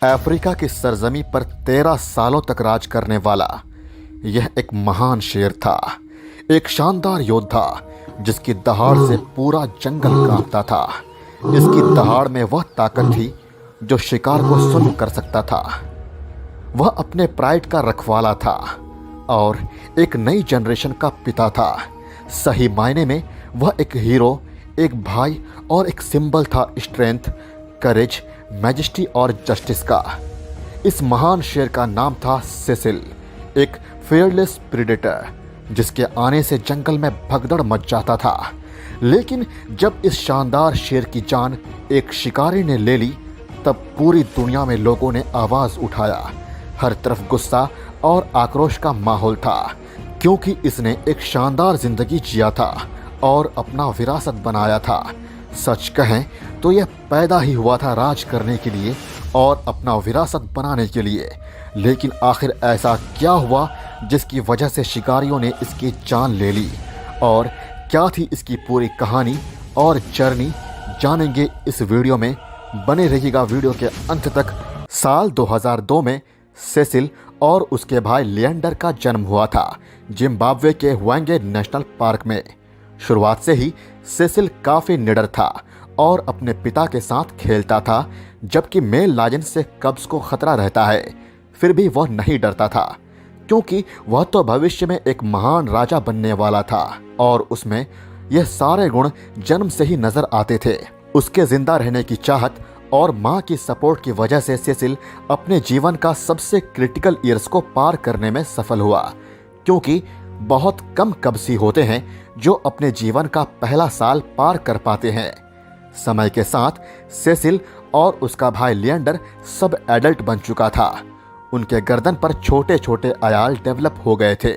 Africa की सरजमी पर 13 सालों तक राज करने वाला यह एक महान शेर था। एक शानदार योद्धा जिसकी दहाड़ से पूरा जंगल कांपता था। इसकी दहाड़ में वह ताकत थी जो शिकार को सुन्न कर सकता था। वह अपने प्राइड का रखवाला था और एक नई जनरेशन का पिता था। सही मायने में वह एक हीरो, एक भाई और एक सिंबल था स्ट्रेंथ, करेज, मैजेस्टी और जस्टिस का। इस महान शेर का नाम था सेसिल, एक फियरलेस प्रीडेटर जिसके आने से जंगल में भगदड़ मच जाता था। लेकिन जब इस शानदार शेर की जान एक शिकारी ने ले ली, तब पूरी दुनिया में लोगों ने आवाज़ उठाया। हर तरफ गुस्सा और आक्रोश का माहौल था, क्योंकि इसने एक शानदार जिंदगी जिया था और अपना विरासत बनाया था। सच कहें तो यह पैदा ही हुआ था राज करने के लिए और अपना विरासत बनाने के लिए। लेकिन आखिर ऐसा क्या हुआ जिसकी वजह से शिकारियों ने इसकी जान ले ली, और क्या थी इसकी पूरी कहानी और जर्नी, जानेंगे इस वीडियो में। बने रहिएगा वीडियो के अंत तक। साल 2002 में सेसिल और उसके भाई लिएंडर का जन्म हुआ था जिम्बाब्वे के ह्वेंगे नेशनल पार्क में। शुरुआत से ही सेसिल काफ़ी निडर था और अपने पिता के साथ खेलता था। जबकि मेल लायन से कब्ज को खतरा रहता है, फिर भी वह नहीं डरता था, क्योंकि वह तो भविष्य में एक महान राजा बनने वाला था और उसमें यह सारे गुण जन्म से ही नजर आते थे। उसके जिंदा रहने की चाहत और माँ की सपोर्ट की वजह से सेसिल अपने जीवन का सबसे क्रिटिकल ईयर्स को पार करने में सफल हुआ, क्योंकि बहुत कम कब्सी होते हैं जो अपने जीवन का पहला साल पार कर पाते हैं। समय के साथ सेसिल और उसका भाई लिएंडर सब एडल्ट बन चुका था। उनके गर्दन पर छोटे छोटे अयाल डेवलप हो गए थे।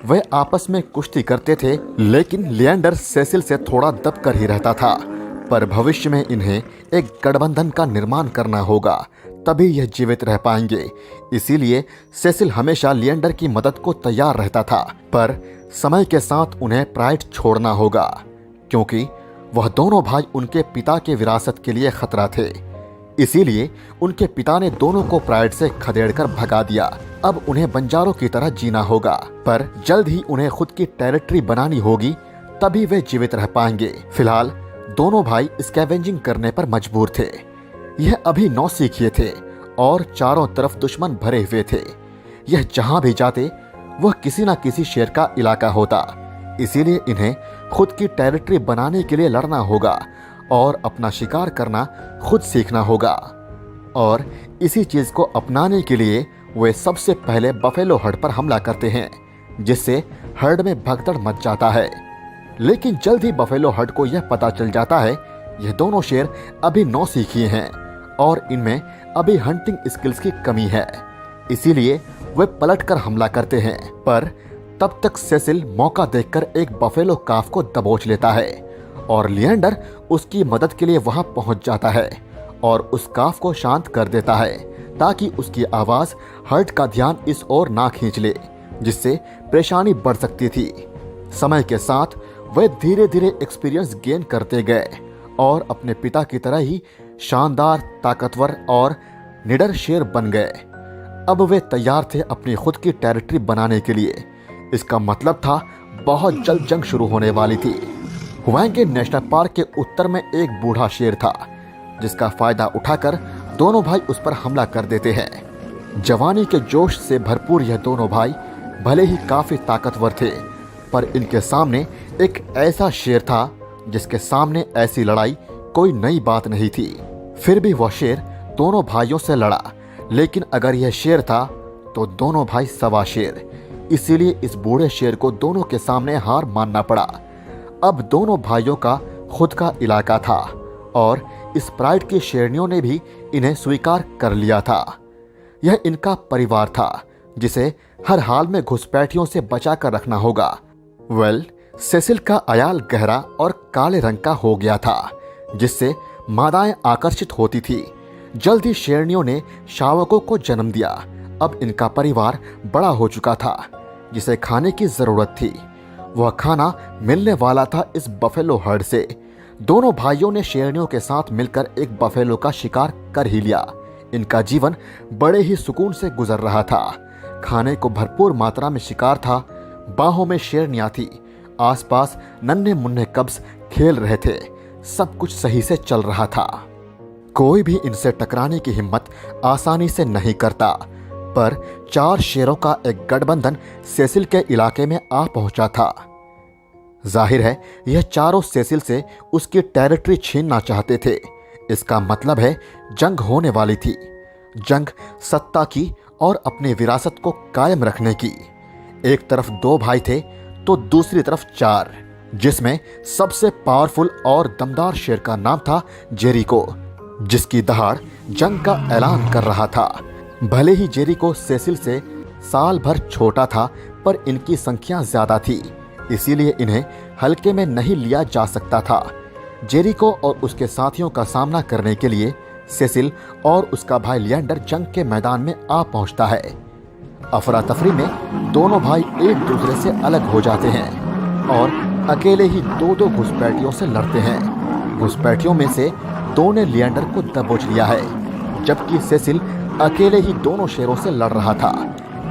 वे आपस में कुश्ती करते थे, लेकिन लिएंडर सेसिल से थोड़ा दब कर ही रहता था। पर भविष्य में इन्हें एक गठबंधन का निर्माण करना होगा, तभी यह जीवित रह पाएंगे। इसीलिए सेसिल हमेशा लिएंडर की मदद को तैयार रहता था। पर समय के साथ उन्हें प्राइड छोड़ना होगा, क्योंकि वह दोनों भाई उनके पिता के विरासत के लिए खतरा थे। इसीलिए उनके पिता ने दोनों को प्राइड से खदेड़कर भगा दिया। अब उन्हें बंजारों की तरह जीना होगा, पर जल्द ही उन्हें खुद की टेरिटरी बनानी होगी, तभी वे जीवित रह पाएंगे। फिलहाल दोनों भाई स्कैवेंजिंग करने पर मजबूर थे। यह अभी नौसिखिए थे और चारों तरफ दुश्मन भरे हुए थे। यह जहां भी जाते वह किसी न किसी शेर का इलाका होता। इसीलिए इन्हें खुद की टेरिटरी बनाने के लिए लड़ना होगा और अपना शिकार करना खुद सीखना होगा। और इसी चीज को अपनाने के लिए वे सबसे पहले बफेलो हर्ड पर हमला करते हैं, जिससे हर्ड में भगदड़ मच जाता है। लेकिन जल्द ही बफेलो हर्ड को यह पता चल जाता है यह दोनों शेर अभी नौसिखिए हैं और इनमें अभी हंटिंग स्किल्स की कमी है। इसीलिए वे पलटकर हमला करते हैं। पर तब तक सेसिल मौका देखकर एक बफेलो काफ को दबोच लेता है और लिएंडर उसकी मदद के लिए वहां पहुंच जाता है और उस काफ को शांत कर देता है, ताकि उसकी आवाज हर्ड का ध्यान इस ओर ना खींच ले, जिससे परेशानी बढ़ सकती थी। समय के साथ वे धीरे धीरे एक्सपीरियंस गेन करते गए और अपने पिता की तरह ही शानदार, ताकतवर और निडर शेर बन गए। अब वे तैयार थे अपनी खुद की टेरिटरी बनाने के लिए। इसका मतलब था बहुत जल्द जंग शुरू होने वाली थी। ह्वेंगे नेशनल पार्क के उत्तर में एक बूढ़ा शेर था, जिसका फायदा उठाकर दोनों भाई उस पर हमला कर देते हैं। जवानी के जोश से भरपूर यह दोनों भाई भले ही काफी ताकतवर थे, पर इनके सामने एक ऐसा शेर था जिसके सामने ऐसी लड़ाई कोई नई बात नहीं थी। फिर भी वह शेर दोनों भाइयों से लड़ा, लेकिन अगर यह शेर था तो दोनों भाई सवा शेर। इसीलिए इस बूढ़े शेर को दोनों के सामने हार मानना पड़ा। अब दोनों भाइयों का खुद का इलाका था और इस प्राइड की शेरनियों ने भी इन्हें स्वीकार कर लिया था। यह इनका परिवार था, जिसे हर हाल में घुसपैठियों से बचाकर रखना होगा। सेसिल का अयाल गहरा और काले रंग का हो गया था, जिससे मादाएं आकर्षित होती थी। जल्द ही शेरनियों ने शावकों को जन्म दिया। अब इनका परिवार बड़ा हो चुका था, जिसे खाने की जरूरत थी। वह खाना मिलने वाला था इस बफेलो हर्ड से। दोनों भाइयों ने शेरनियों के साथ मिलकर एक बफेलो का शिकार कर ही लिया। इनका जीवन बड़े ही सुकून से गुजर रहा था। खाने को भरपूर मात्रा में शिकार था, बाहों में शेरनियां थी, आसपास नन्हे मुन्ने कब्ज खेल रहे थे। सब कुछ सही से चल रहा था। कोई भी इनसे टकराने की हिम्मत आसानी से नहीं करता, पर 4 शेरों का एक गठबंधन सेसिल के इलाके में आ पहुंचा था। जाहिर है यह चारों सेसिल से उसकी टेरिटरी छीनना चाहते थे। इसका मतलब है जंग होने वाली थी, जंग सत्ता की और अपनी विरासत को कायम रखने की। एक तरफ 2 भाई थे तो दूसरी तरफ 4, जिसमें सबसे पावरफुल और दमदार शेर का नाम था जेरिको, जिसकी दहाड़ जंग का ऐलान कर रहा था। भले ही जेरिको सेसिल से साल भर छोटा था, पर इनकी संख्या ज्यादा थी, इसीलिए इन्हें हल्के में नहीं लिया जा सकता था। जेरिको और उसके साथियों का सामना करने के लिए सेसिल और उसका भाई लिएंडर जंग के मैदान में आ पहुंचता है। अफरा तफरी में दोनों भाई एक दूसरे से अलग हो जाते हैं और अकेले ही 2-2 घुसपैठियों से लड़ते हैं। घुसपैठियों में से 2 ने लिएंडर को दबोच लिया है, जबकि सेसिल अकेले ही दोनों शेरों से लड़ रहा था,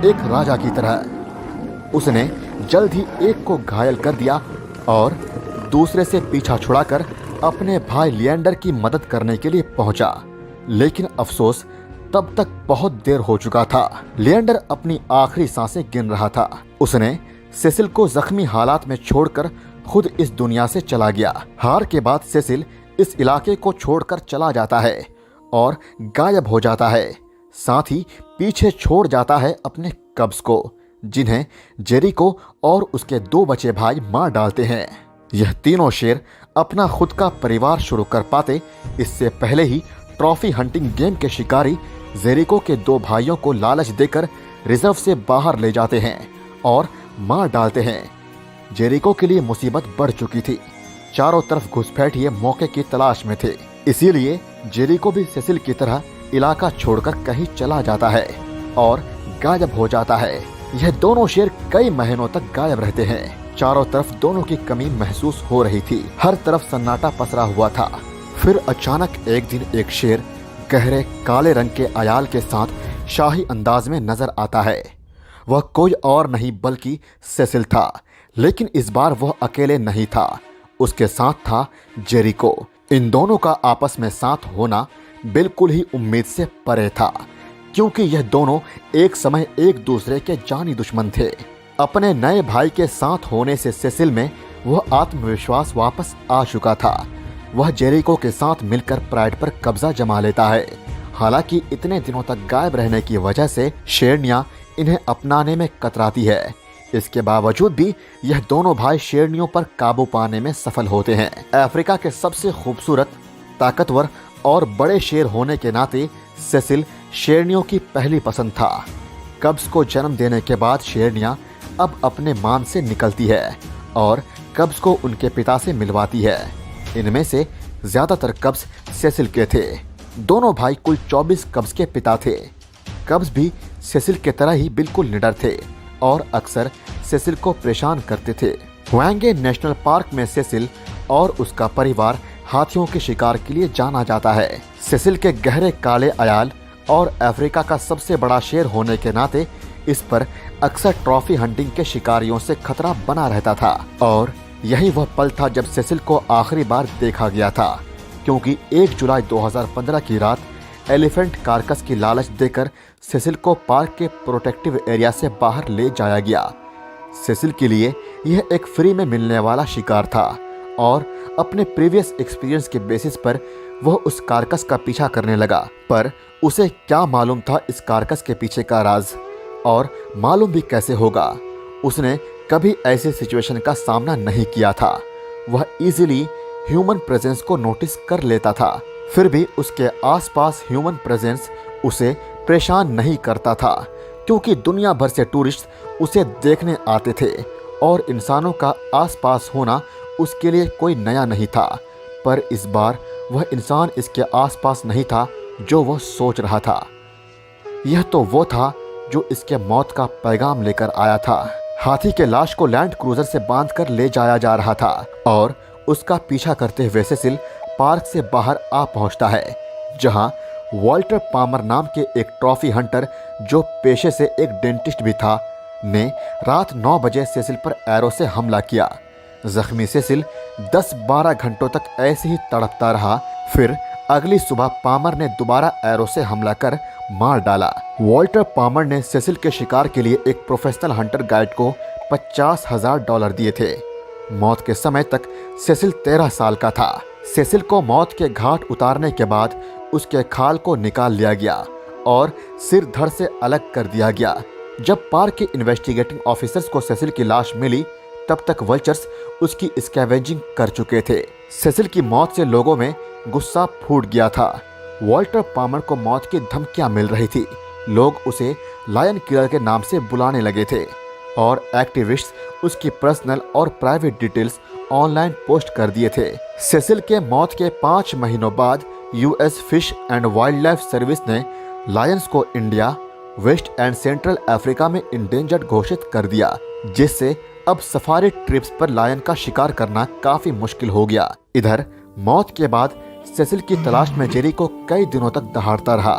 एक राजा की तरह। उसने जल्द ही एक को घायल कर दिया और दूसरे से पीछा छुड़ाकर अपने भाई लिएंडर की मदद करने के लिए पहुंचा। लेकिन अफसोस, तब तक बहुत देर हो चुका था। लिएंडर अपनी आखिरी सांसें गिन रहा था। उसने सेसिल को जख्मी हालात में छोड़कर खुद इस दुनिया से चला गया। हार के बाद सेसिल इस इलाके को छोड़कर चला जाता है और गायब हो जाता है। साथ ही पीछे छोड़ जाता है अपने कब्ज को, जिन्हें जेरिको और उसके 2 बचे भाई मार डालते हैं। यह तीनों शेर अपना खुद का परिवार शुरू कर पाते, इससे पहले ही ट्रॉफी हंटिंग गेम के शिकारी जेरिको के 2 भाइयों को लालच देकर रिजर्व से बाहर ले जाते हैं और मार डालते हैं। जेरिको के लिए मुसीबत बढ़ चुकी थी। चारों तरफ घुसपैठिए मौके की तलाश में थे, इसीलिए जेरिको भी सेसिल की तरह इलाका छोड़कर कहीं चला जाता है और गायब हो जाता है। यह दोनों शेर कई महीनों तक गायब रहते हैं। चारों तरफ दोनों की कमी महसूस हो रही थी। हर तरफ सन्नाटा पसरा हुआ था। फिर अचानक एक दिन एक शेर गहरे काले रंग के अयाल के साथ शाही अंदाज में नजर आता है। वह कोई और नहीं बल्कि सेसिल था, लेकिन इस बार वह अकेले नहीं था, उसके साथ था जेरिको। इन दोनों का आपस में साथ होना बिल्कुल ही उम्मीद से परे था, क्योंकि यह दोनों एक समय एक दूसरे के जानी दुश्मन थे। अपने नए भाई के साथ होने से सेसिल में वह आत्मविश्वास वापस आ चुका था। वह जेरिको के साथ मिलकर प्राइड पर कब्जा जमा लेता है। हालांकि इतने दिनों तक गायब रहने की वजह से शेरनियां इन्हें अपनाने में कतराती है। इसके बावजूद भी यह दोनों भाई शेरनियों पर काबू पाने में सफल होते हैं। अफ्रीका के सबसे खूबसूरत, ताकतवर और बड़े शेर होने के नाते सेसिल शेरनियों की पहली पसंद था। कब्ज को जन्म देने के बाद शेरनियां अब अपने मान से निकलती है और कब्ज को उनके पिता से मिलवाती है। इनमें से ज्यादातर कब्ज सेसिल के थे। दोनों भाई कुल 24 कब्ज के पिता थे। कब्ज भी सेसिल के तरह ही बिल्कुल निडर थे और अक्सर सेसिल को परेशान करते थे। ह्वांगे नेशनल पार्क में सेसिल और उसका परिवार हाथियों के शिकार के लिए जाना जाता है। सेसिल के गहरे काले अयाल और अफ्रीका का सबसे बड़ा शेर होने के नाते इस पर अक्सर ट्रॉफी हंटिंग के शिकारियों से खतरा बना रहता था। और यही वह पल था जब सेसिल को आखिरी बार देखा गया था, क्योंकि 1 जुलाई 2015 की रात एलिफेंट कार्कस की लालच देकर सेसिल को पार्क के प्रोटेक्टिव एरिया से बाहर ले जाया गया। सेसिल के लिए यह एक फ्री में मिलने वाला शिकार था और अपने प्रीवियस एक्सपीरियंस के बेसिस पर वह उस कार्कस का पीछा करने लगा। पर उसे क्या मालूम था इस कार्कस के पीछे का राज, और मालूम भी कैसे होगा। उसने कभी ऐसे सिचुएशन का सामना नहीं किया था। वह इजीली ह्यूमन प्रेजेंस को नोटिस कर लेता था, फिर भी उसके आसपास ह्यूमन प्रेजेंस उसे परेशान नहीं करता था, क्योंकि दुनिया भर से टूरिस्ट उसे देखने आते थे और इंसानों का आसपास होना उसके लिए कोई नया नहीं था। पर इस बार वह इंसान इसके आसपास नहीं था जो वह सोच रहा था। यह तो वो था जो इसके मौत का पैगाम लेकर आया था। हाथी के लाश को लैंड क्रूजर से बांधकर ले जाया जा रहा था और उसका पीछा करते हुए सेसिल पार्क से बाहर आ पहुंचता है, जहां वॉल्टर पामर नाम के एक ट्रॉफी हंटर, जो पेशे से एक डेंटिस्ट भी था, ने रात 9 बजे सेसिल पर एरो से हमला किया। जख्मी सेसिल 10-12 घंटों तक ऐसे ही तड़पता रहा। फिर अगली सुबह पामर ने दोबारा एरो से हमला कर मार डाला। वॉल्टर पामर ने सेसिल के शिकार के लिए एक प्रोफेशनल हंटर गाइड को $50,000 दिए थे। मौत के समय तक सेसिल 13 साल का था। सेसिल को मौत के घाट उतारने के बाद उसके खाल को निकाल लिया गया और सिर धड़ से अलग कर दिया गया। जब पार्क के इन्वेस्टिगेटिंग ऑफिसर्स को सेसिल की लाश मिली, तब तक वल्चर्स उसकी स्कैवेंजिंग कर चुके थे। सेसिल की मौत से लोगों में गुस्सा फूट गया था। वॉल्टर पामर को मौत की धमकियां मिल रही थी। लोग उसे लायन किलर के नाम से बुलाने लगे थे और एक्टिविस्ट्स उसकी पर्सनल और प्राइवेट डिटेल्स ऑनलाइन पोस्ट कर दिए थे। सेसिल के मौत के 5 महीनों बाद US fish and wild life service ने लायंस को India, west and central Africa में इंडेंजर्ड घोषित कर दिया, जिससे अब सफारी ट्रिप्स पर लायन का शिकार करना काफी मुश्किल हो गया। इधर मौत के बाद सेसिल की तलाश में जेरी को कई दिनों तक दहाड़ता रहा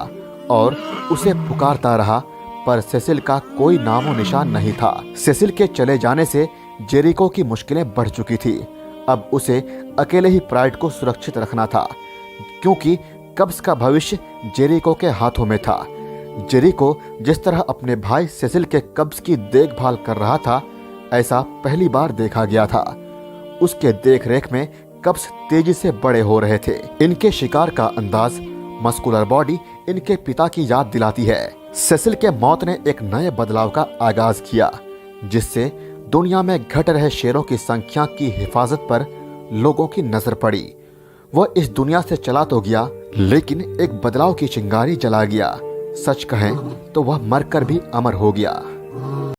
और उसे पुकारता रहा, पर सेसिल का कोई नामो निशान नहीं था। सेसिल के चले जाने से जेरिको की मुश्किलें बढ़ चुकी थी। अब उसे अकेले ही प्राइड को सुरक्षित रखना था, क्योंकि कब्ज का भविष्य जेरिको के हाथों में था। जेरिको जिस तरह अपने भाई सेसिल के कब्ज की देखभाल कर रहा था, ऐसा पहली बार देखा गया था। उसके देखरेख में कब्ज तेजी से बड़े हो रहे थे। इनके शिकार का अंदाज, मस्कुलर बॉडी इनके पिता की याद दिलाती है। सेसिल के मौत ने एक नए बदलाव का आगाज किया, जिससे दुनिया में घट रहे शेरों की संख्या की हिफाजत पर लोगों की नजर पड़ी। वह इस दुनिया से चला तो गया, लेकिन एक बदलाव की चिंगारी जला गया। सच कहें तो वह मरकर भी अमर हो गया।